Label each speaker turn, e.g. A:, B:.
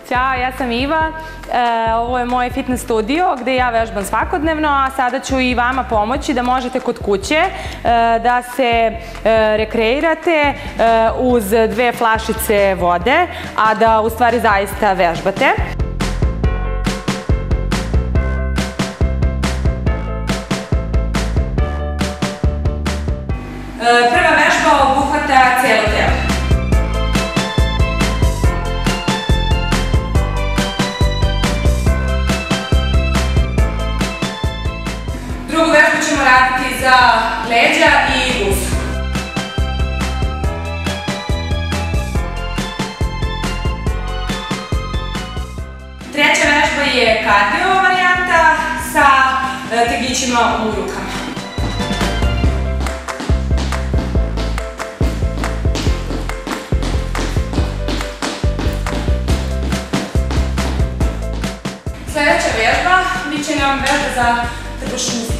A: Ćao, ja sam Iva. Ovo je moj fitness studio gde ja vežbam svakodnevno, a sada ću i vama pomoći da možete kod kuće da se rekreirate uz 2 flašice vode, a da u stvari zaista vežbate. Prva vežba obuhvata cijelo telo. Drugu vežbu ćemo raditi za leđa i guzu. Treća vežba je kardio varijanta sa tegićima u rukama. Sljedeća vežba biće nam vežba za trbušnu